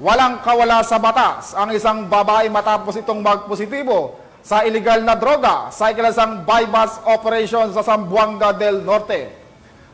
Walang kawala sa batas ang isang babae matapos itong magpositibo sa illegal na droga sa ikinasang bypass operation sa Zamboanga del Norte.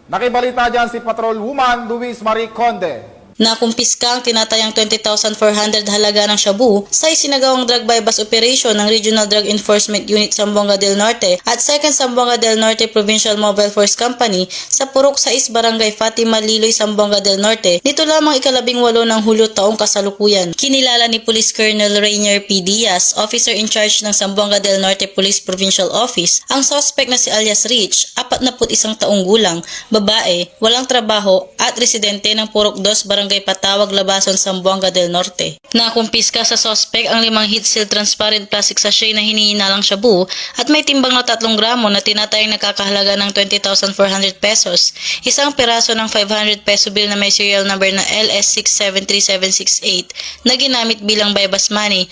Nakibalita dyan si Patrolwoman Luis Marie Conde. Nakumpiska ang tinatayang 20,400 halaga ng shabu sa isinagawang drug bypass operation ng Regional Drug Enforcement Unit Zamboanga del Norte at 2nd Zamboanga del Norte Provincial Mobile Force Company sa Purok 6 Barangay Fatima Liloy, Zamboanga del Norte. Nito lamang ika-18 ng Hulyo taong kasalukuyan. Kinilala ni Police Colonel Rainier P. Diaz, Officer in Charge ng Zamboanga del Norte Police Provincial Office, ang suspect na si alias Rich, 41 taong gulang, babae, walang trabaho at residente ng Purok 2 Barangay Patawag, Labason, Zamboanga del Norte. Nakumpiska sa suspect ang 5 heat seal transparent plastic sachet na hinihinalang shabu at may timbang na 3 gramo na tinatayang nakakahalaga ng 20,400 pesos, isang peraso ng 500 peso bill na may serial number na LS673768 na ginamit bilang bypass money,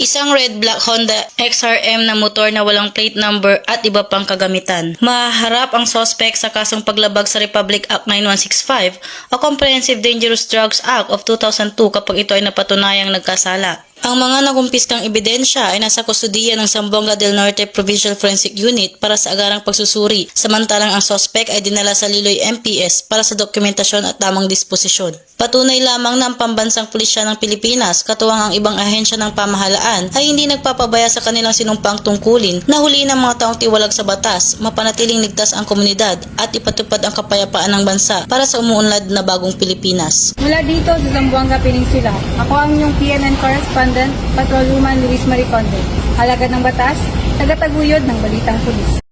isang red black Honda XRM na motor na walang plate number at iba pang kagamitan. Mahaharap ang suspect sa kasong paglabag sa Republic Act 9165 o Comprehensive Dangerous Drugs Act of 2002 kapag ito ay napatunayang nagkasala. Ang mga nakumpiskang ebidensya ay nasa kustudiya ng Zamboanga del Norte Provincial Forensic Unit para sa agarang pagsusuri, samantalang ang suspect ay dinala sa Liloy MPS para sa dokumentasyon at tamang disposisyon. Patunay lamang na ang pambansang pulisya ng Pilipinas, katuwang ang ibang ahensya ng pamahalaan, ay hindi nagpapabaya sa kanilang sinumpang tungkulin na huliin ang mga taong tiwalag sa batas, mapanatiling ligtas ang komunidad at ipatupad ang kapayapaan ng bansa para sa umuunlad na bagong Pilipinas. Mula dito sa Zamboanga Peninsula, ako ang inyong PNN correspondent, Patrolwoman Luis Marie Conde. Alagad ng batas, tagataguyod ng Balitang Pulis.